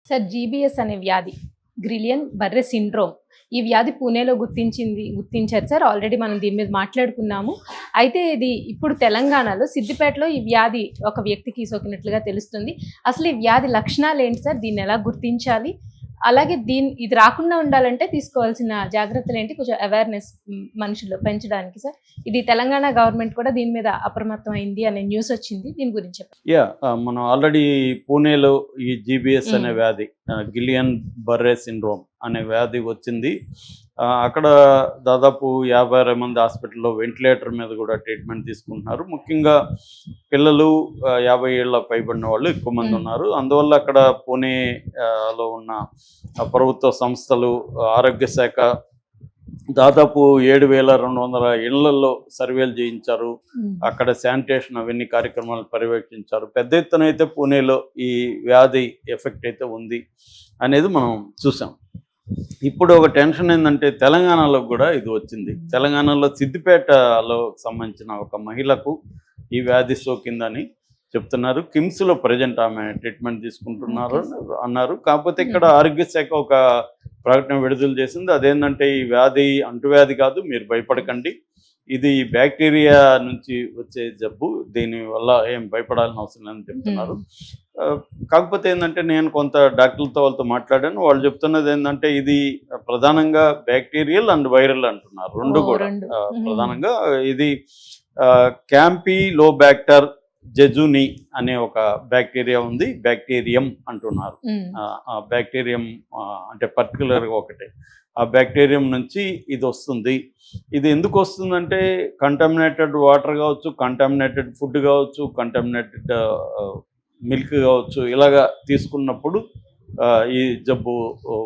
Sir GBs అనే వ్యాధి గ్రిలియన్ బర్రె సిండ్రోమ్ ఈ వ్యాధి పూణేలో గుర్తించారు సార్. ఆల్రెడీ మనం దీని మీద మాట్లాడుకున్నాము. అయితే ఇది ఇప్పుడు తెలంగాణలో సిద్దిపేటలో ఈ వ్యాధి ఒక వ్యక్తికి సోకినట్లుగా తెలుస్తుంది. అసలు ఈ వ్యాధి లక్షణాలు ఏంటి సార్? దీన్ని ఎలా గుర్తించాలి? అలాగే ఇది రాకుండా ఉండాలంటే తీసుకోవాల్సిన జాగ్రత్తలు ఏంటి? కొంచెం అవేర్నెస్ మనుషుల్లో పెంచడానికి సార్. ఇది తెలంగాణ గవర్నమెంట్ కూడా దీని మీద అప్రమత్తం అయింది అనే న్యూస్ వచ్చింది. దీని గురించి మనం ఆల్రెడీ పూణేలో ఈ జీబీఎస్ అనే వ్యాధి గిలియన్ బర్రె సిండ్రోమ్ అనే వ్యాధి వచ్చింది. అక్కడ దాదాపు 50 మంది హాస్పిటల్లో వెంటిలేటర్ మీద కూడా ట్రీట్మెంట్ తీసుకుంటున్నారు. ముఖ్యంగా పిల్లలు 50 ఏళ్ళ పైబడిన వాళ్ళు ఎక్కువ మంది ఉన్నారు. అందువల్ల అక్కడ పూణేలో ఉన్న ప్రభుత్వ సంస్థలు, ఆరోగ్య శాఖ దాదాపు 7,200 ఇళ్లలో సర్వేలు చేయించారు. అక్కడ శానిటేషన్ అవన్నీ కార్యక్రమాలు పర్యవేక్షించారు. పెద్ద ఎత్తున అయితే పూణేలో ఈ వ్యాధి ఎఫెక్ట్ అయితే ఉంది అనేది మనం చూసాం. ఇప్పుడు ఒక టెన్షన్ ఏంటంటే తెలంగాణలో కూడా ఇది వచ్చింది. తెలంగాణలో సిద్దిపేటలో సంబంధించిన ఒక మహిళకు ఈ వ్యాధి సోకిందని చెప్తున్నారు. కిమ్స్లో ప్రజెంట్ ఆమె ట్రీట్మెంట్ తీసుకుంటున్నారు అన్నారు. కాకపోతే ఇక్కడ ఆరోగ్య శాఖ ఒక ప్రకటన విడుదల చేసింది. అదేంటంటే ఈ వ్యాధి అంటువ్యాధి కాదు, మీరు భయపడకండి, ఇది బ్యాక్టీరియా నుంచి వచ్చే జబ్బు, దీనివల్ల ఏం భయపడాల్సిన అవసరం లేదని చెప్తున్నారు. కాకపోతే ఏంటంటే నేను కొంత డాక్టర్లతో వాళ్ళతో మాట్లాడాను. వాళ్ళు చెప్తున్నది ఏంటంటే ఇది ప్రధానంగా బ్యాక్టీరియల్ అండ్ వైరల్ అంటున్నారు, రెండు కూడా. ప్రధానంగా ఇది క్యాంపిలోబాక్టర్ జెజుని అనే ఒక బ్యాక్టీరియా ఉంది, బ్యాక్టీరియం అంటున్నారు. బ్యాక్టీరియం అంటే పర్టికులర్గా ఒకటే ఆ బ్యాక్టీరియం నుంచి ఇది వస్తుంది. ఇది ఎందుకు వస్తుందంటే కంటామినేటెడ్ వాటర్ కావచ్చు, కంటామినేటెడ్ ఫుడ్ కావచ్చు, కంటామినేటెడ్ మిల్క్ కావచ్చు, ఇలాగా తీసుకున్నప్పుడు ఈ జబ్బు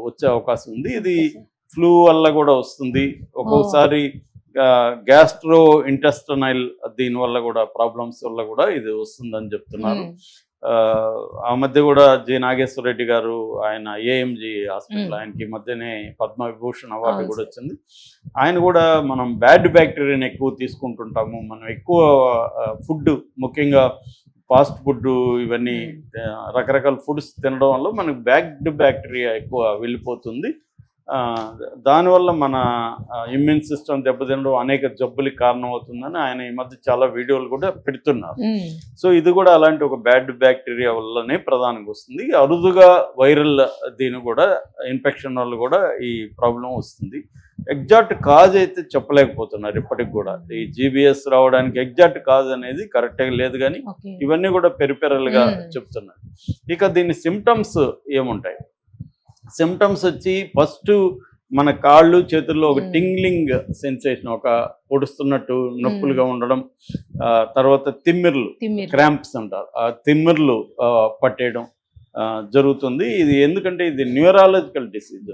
వచ్చే అవకాశం ఉంది. ఇది ఫ్లూ వల్ల కూడా వస్తుంది, ఒక్కొక్కసారి గ్యాస్ట్రో ఇంటెస్టైనల్ దీనివల్ల కూడా ప్రాబ్లమ్స్ వల్ల కూడా ఇది వస్తుందని చెప్తున్నారు. ఆ మధ్య కూడా జి నాగేశ్వర రెడ్డి గారు, ఆయన ఏఎంజి హాస్పిటల్, ఆయనకి మధ్యనే పద్మవిభూషణ్ అవార్డు కూడా వచ్చింది. ఆయన కూడా మనం బ్యాడ్ బ్యాక్టీరియాని ఎక్కువ తీసుకుంటుంటాము, మనం ఎక్కువ ఫుడ్, ముఖ్యంగా ఫాస్ట్ ఫుడ్, ఇవన్నీ రకరకాల ఫుడ్స్ తినడం వల్ల మనకు బ్యాడ్ బ్యాక్టీరియా ఎక్కువ వెళ్ళిపోతుంది. దానివల్ల మన ఇమ్యూన్ సిస్టమ్ దెబ్బతినడం అనేక జబ్బులకి కారణం అవుతుందని ఆయన ఈ మధ్య చాలా వీడియోలు కూడా పెడుతున్నారు. సో ఇది కూడా అలాంటి ఒక బ్యాడ్ బ్యాక్టీరియా వల్లనే ప్రధానంగా వస్తుంది. అరుదుగా వైరల్ దీని కూడా ఇన్ఫెక్షన్ వల్ల కూడా ఈ ప్రాబ్లం వస్తుంది. ఎగ్జాక్ట్ కాజ్ అయితే చెప్పలేకపోతున్నారు ఇప్పటికి కూడా. ఈ జీబీఎస్ రావడానికి ఎగ్జాక్ట్ కాజ్ అనేది కరెక్ట్గా లేదు, కానీ ఇవన్నీ కూడా పెరిపెరల్గా చెప్తున్నారు. ఇక దీని సిమ్టమ్స్ ఏముంటాయి? సిమ్టమ్స్ వచ్చి ఫస్ట్ మన కాళ్ళు చేతుల్లో ఒక టింగ్లింగ్ సెన్సేషన్, ఒక పొడుస్తున్నట్టు నొప్పులుగా ఉండడం, తర్వాత తిమ్మిర్లు, క్రాంప్స్ అంటారు, ఆ తిమ్మిర్లు పట్టేయడం జరుగుతుంది. ఇది ఎందుకంటే ఇది న్యూరాలజికల్ డిసీజ్,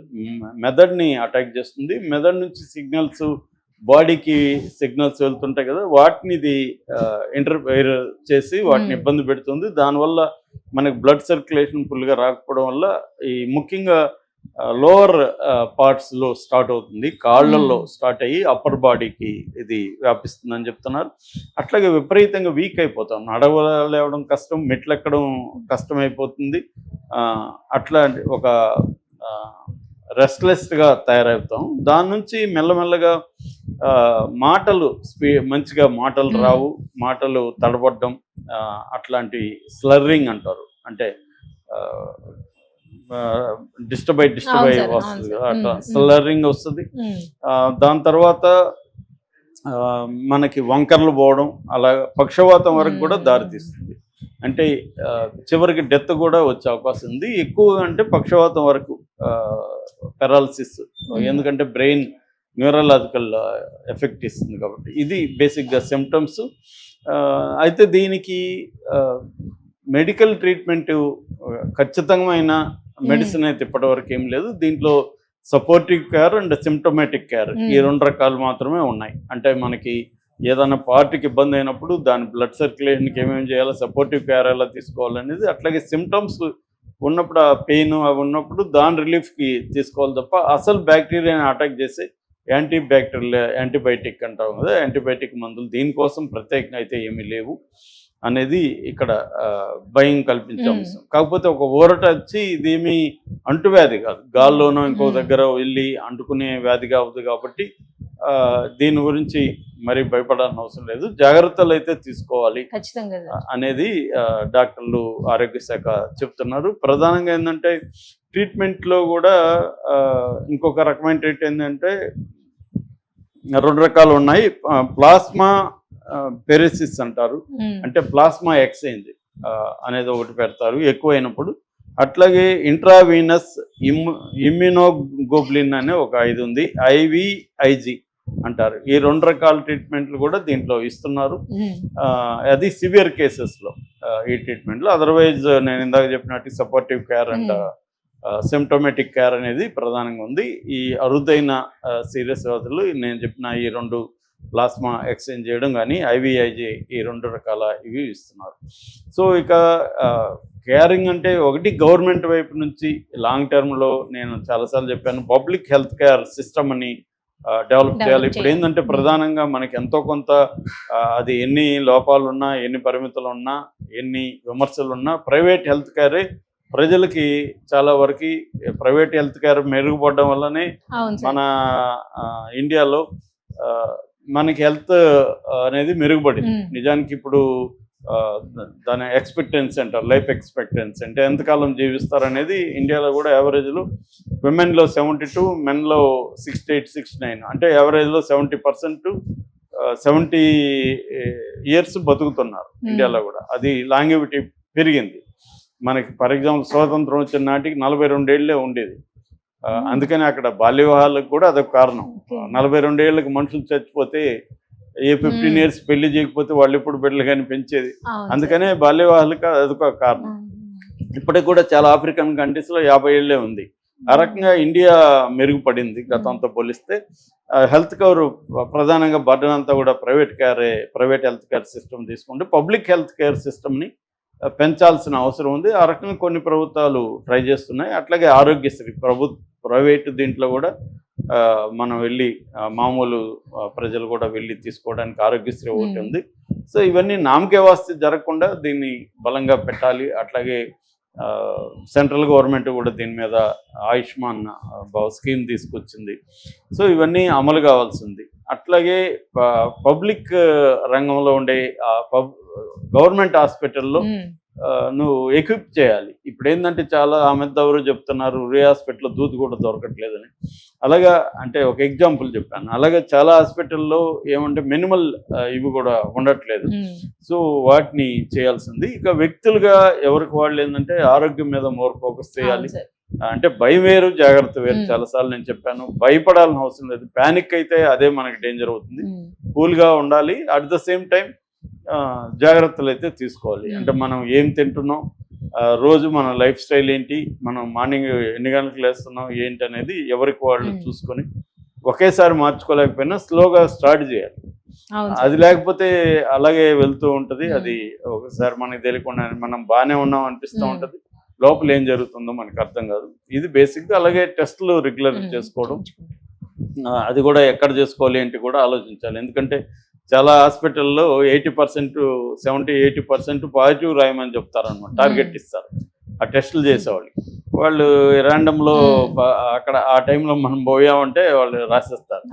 మెదడుని అటాక్ చేస్తుంది. మెదడు నుంచి సిగ్నల్స్ బాడీకి సిగ్నల్స్ వెళ్తుంటాయి కదా, వాటిని ఇది ఇంటర్ఫైర్ చేసి వాటిని ఇబ్బంది పెడుతుంది. దానివల్ల మనకి బ్లడ్ సర్క్యులేషన్ ఫుల్గా రాకపోవడం వల్ల ఈ ముఖ్యంగా లోవర్ పార్ట్స్లో స్టార్ట్ అవుతుంది, కాళ్ళల్లో స్టార్ట్ అయ్యి అప్పర్ బాడీకి ఇది వ్యాపిస్తుందని చెప్తున్నారు. అట్లాగే విపరీతంగా వీక్ అయిపోతాం, నడవలేవడం కష్టం, మెట్లు ఎక్కడం కష్టమైపోతుంది. అట్లాంటి ఒక రెస్ట్లెస్గా తయారవుతాం. దాని నుంచి మెల్లమెల్లగా మాటలు మంచిగా మాటలు రావు, మాటలు తడబడ్డం, అట్లాంటి స్లర్రింగ్ అంటారు, అంటే డిస్టర్బ్ అయి వస్తుంది కదా, అట్లా స్లర్రింగ్ వస్తుంది. దాని తర్వాత మనకి వంకర్లు పోవడం, అలా పక్షవాతం వరకు కూడా దారితీస్తుంది. అంటే చివరికి డెత్ కూడా వచ్చే అవకాశం ఉంది. ఎక్కువగా అంటే పక్షవాతం వరకు, పెరాలసిస్, ఎందుకంటే బ్రెయిన్ న్యూరలాజికల్ ఎఫెక్ట్ ఇస్తుంది కాబట్టి. ఇది బేసిక్గా సిమ్టమ్స్. అయితే దీనికి మెడికల్ ట్రీట్మెంట్, ఖచ్చితమైన మెడిసిన్ అయితే ఇప్పటివరకు ఏం లేదు. దీంట్లో supportive care and symptomatic care, ఈ 2 రకాలు మాత్రమే ఉన్నాయి. అంటే మనకి ఏదైనా పార్టీకి ఇబ్బంది అయినప్పుడు దాని బ్లడ్ సర్క్యులేషన్కి ఏమేమి చేయాలో, సపోర్టివ్ కేర్ ఎలా తీసుకోవాలనేది, అట్లాగే సిమ్టమ్స్ ఉన్నప్పుడు, ఆ పెయిన్ అవి ఉన్నప్పుడు దాని రిలీఫ్కి తీసుకోవాలి తప్ప అసలు బ్యాక్టీరియాని అటాక్ చేసే యాంటీబయాటిక్ అంటాం కదా, యాంటీబయాటిక్ మందులు దీనికోసం ప్రత్యేకంగా అయితే ఏమీ లేవు. అనేది ఇక్కడ భయం కల్పించే అంశం. కాకపోతే ఒక ఊరట వచ్చి ఇదేమి అంటువ్యాధి కాదు, గాల్లోనో ఇంకో దగ్గర వెళ్ళి అంటుకునే వ్యాధిగా అవుతుంది కాబట్టి దీని గురించి మరి భయపడాల్సిన అవసరం లేదు, జాగ్రత్తలు అయితే తీసుకోవాలి అనేది డాక్టర్లు ఆరోగ్య శాఖ చెప్తున్నారు. ప్రధానంగా ఏంటంటే ట్రీట్మెంట్లో కూడా ఇంకొక రకమైన ట్రీట్ ఏంటంటే 2 రకాలు ఉన్నాయి. ప్లాస్మా పెరెసిస్ అంటారు, అంటే ప్లాస్మా ఎక్స్చేంజ్ అనేది ఒకటి పెడతారు ఎక్కువైనప్పుడు. అట్లాగే ఇంట్రావీనస్ ఇమ్యునోగ్లోబులిన్ అనే ఒక 5 ఉంది, IVIG అంటారు. ఈ 2 రకాల ట్రీట్మెంట్లు కూడా దీంట్లో ఇస్తున్నారు. అది సివియర్ కేసెస్లో ఈ ట్రీట్మెంట్లో. అదర్వైజ్ నేను ఇందాక చెప్పినట్టు సపోర్టివ్ కేర్ అండ్ సిమ్టోమేటిక్ కేర్ అనేది ప్రధానంగా ఉంది. ఈ అరుదైన సీరియస్ వ్యాధులు నేను చెప్పిన ఈ 2 ప్లాస్మా ఎక్స్చేంజ్ చేయడం కానీ IVIG ఈ 2 రకాల ఇవి ఇస్తున్నారు. సో ఇక కేరింగ్ అంటే ఒకటి గవర్నమెంట్ వైపు నుంచి లాంగ్ టర్మ్లో నేను చాలాసార్లు చెప్పాను, పబ్లిక్ హెల్త్ కేర్ సిస్టమ్ అని డెవలప్ చేయాలి. ఇప్పుడు ఏంటంటే ప్రధానంగా మనకి ఎంతో కొంత అది ఎన్ని లోపాలు ఉన్నా, ఎన్ని పరిమితులు ఉన్నా, ఎన్ని విమర్శలు ఉన్నా ప్రైవేట్ హెల్త్ కేరే ప్రజలకి చాలా వరకు ప్రైవేట్ హెల్త్ కేర్ మెరుగుపడడం వల్లనే మన ఇండియాలో మనకి హెల్త్ అనేది మెరుగుపడింది. నిజానికి ఇప్పుడు దాని ఎక్స్పెక్టెన్సీ అంటారు, లైఫ్ ఎక్స్పెక్టెన్సీ అంటే ఎంతకాలం జీవిస్తారనేది ఇండియాలో కూడా యావరేజ్లో విమెన్లో 72, మెన్లో 68, 69, అంటే యావరేజ్లో 70% 70 ఇయర్స్ బతుకుతున్నారు ఇండియాలో కూడా. అది లాంగివిటీ పెరిగింది. మనకి ఫర్ ఎగ్జాంపుల్ స్వాతంత్రం వచ్చిన నాటికి 42 ఏళ్లే ఉండేది. అందుకని అక్కడ బాల్య వివాహాలకు కూడా అదొక కారణం. 42 ఏళ్ళకి మనుషులు చచ్చిపోతే 15 ఇయర్స్ పెళ్లి చేయకపోతే వాళ్ళు ఎప్పుడు బిడ్డలు కానీ పెంచేది. అందుకనే బాల్య వివాహాలకు అదొక కారణం. ఇప్పటికి కూడా చాలా ఆఫ్రికన్ కంట్రీస్లో 50 ఏళ్లే ఉంది. ఆ రకంగా ఇండియా మెరుగుపడింది గతంతో పోలిస్తే. హెల్త్ కేర్ ప్రధానంగా బర్డన్ అంతా కూడా ప్రైవేట్ హెల్త్ కేర్ సిస్టమ్ తీసుకుంటే పబ్లిక్ హెల్త్ కేర్ సిస్టమ్ని పెంచాల్సిన అవసరం ఉంది. ఆ రకంగా కొన్ని ప్రభుత్వాలు ట్రై చేస్తున్నాయి. అట్లాగే ఆరోగ్యశ్రీ ప్రైవేటు దీంట్లో కూడా మనం వెళ్ళి మామూలు ప్రజలు కూడా వెళ్ళి తీసుకోవడానికి ఆరోగ్యశ్రీ ఒకటి ఉంది. సో ఇవన్నీ నామకే వాస్తే జరగకుండా దీన్ని బలంగా పెట్టాలి. అట్లాగే సెంట్రల్ గవర్నమెంట్ కూడా దీని మీద ఆయుష్మాన్ స్కీమ్ తీసుకొచ్చింది. సో ఇవన్నీ అమలు కావాల్సింది. అట్లాగే పబ్లిక్ రంగంలో ఉండే గవర్నమెంట్ హాస్పిటల్లో నువ్వు ఎక్విప్ చేయాలి. ఇప్పుడు ఏంటంటే చాలా ఎవరు చెప్తున్నారు రే హాస్పిటల్లో దూది కూడా దొరకట్లేదని. అలాగా అంటే ఒక ఎగ్జాంపుల్ చెప్పాను. అలాగే చాలా హాస్పిటల్లో ఏమంటే మినిమల్ ఇవి కూడా ఉండట్లేదు. సో వాటిని చేయాల్సింది. ఇక వ్యక్తులుగా ఎవరికి వాళ్ళు ఏంటంటే ఆరోగ్యం మీద మోర్ ఫోకస్ చేయాలి. అంటే భయం వేరు, జాగ్రత్త వేరు. చాలాసార్లు నేను చెప్పాను, భయపడాల్సిన అవసరం లేదు. ప్యానిక్ అయితే అదే మనకి డేంజర్ అవుతుంది. కూల్గా ఉండాలి. అట్ ద సేమ్ టైం జాగ్రత్తలు అయితే తీసుకోవాలి. అంటే మనం ఏం తింటున్నాం, రోజు మన లైఫ్ స్టైల్ ఏంటి, మనం మార్నింగ్ ఎన్ని గంటలకు లేస్తున్నాం ఏంటి అనేది ఎవరికి వాళ్ళు చూసుకొని ఒకేసారి మార్చుకోలేకపోయినా స్లోగా స్టార్ట్ చేయాలి. అది లేకపోతే అలాగే వెళ్తూ ఉంటుంది. అది ఒకసారి మనకి తెలియకుండా మనం బాగానే ఉన్నాం అనిపిస్తూ ఉంటుంది, లోపల ఏం జరుగుతుందో మనకు అర్థం కాదు. ఇది బేసిక్గా. అలాగే టెస్టులు రెగ్యులర్ చేసుకోవడం, అది కూడా ఎక్కడ చేసుకోవాలి ఏంటి కూడా ఆలోచించాలి. ఎందుకంటే చాలా హాస్పిటల్లో 70-80% పాజిటివ్ రాయమని చెప్తారనమాట, టార్గెట్ ఇస్తారు ఆ టెస్టులు చేసేవాళ్ళు. వాళ్ళు ర్యాండమ్లో అక్కడ ఆ టైంలో మనం పోయామంటే వాళ్ళు రాసేస్తారు.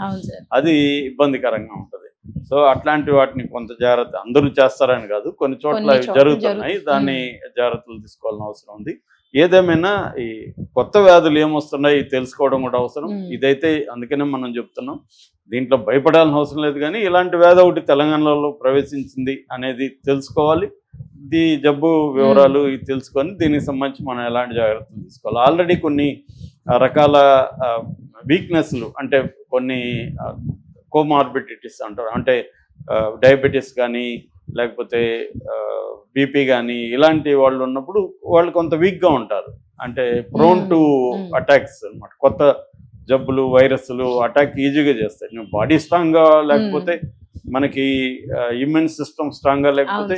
అది ఇబ్బందికరంగా ఉంటుంది. సో అట్లాంటి వాటిని కొంత జాగ్రత్త, అందరూ చేస్తారని కాదు, కొన్ని చోట్ల జరుగుతున్నాయి, దాన్ని జాగ్రత్తలు తీసుకోవాల్సిన అవసరం ఉంది. ఏదేమైనా ఈ కొత్త వ్యాధులు ఏమొస్తున్నాయి తెలుసుకోవడం కూడా అవసరం. ఇదైతే అందుకనే మనం చెప్తున్నాం, దీంట్లో భయపడాల్సిన అవసరం లేదు. కానీ ఇలాంటి వ్యాధి ఒకటి తెలంగాణలో ప్రవేశించింది అనేది తెలుసుకోవాలి. ఈ జబ్బు వివరాలు తెలుసుకొని దీనికి సంబంధించి మనం ఎలాంటి జాగ్రత్తలు తీసుకోవాలి. ఆల్రెడీ కొన్ని రకాల వీక్నెస్లు, అంటే కొన్ని కోమార్బిడిటీస్ అంటారు, అంటే డయాబెటీస్ కానీ లేకపోతే బీపీ కానీ ఇలాంటి వాళ్ళు ఉన్నప్పుడు వాళ్ళు కొంత వీక్గా ఉంటారు. అంటే ప్రోన్ టు అటాక్స్ అనమాట. కొత్త జబ్బులు, వైరస్లు అటాక్ ఈజీగా చేస్తాయి. నువ్వు బాడీ స్ట్రాంగ్గా లేకపోతే, మనకి ఇమ్యూన్ సిస్టమ్ స్ట్రాంగ్గా లేకపోతే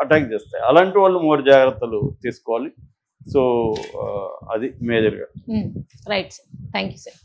అటాక్ చేస్తాయి. అలాంటి వాళ్ళు మోర్ జాగ్రత్తలు తీసుకోవాలి. సో అది మేజర్గా. Right sir, thank you sir.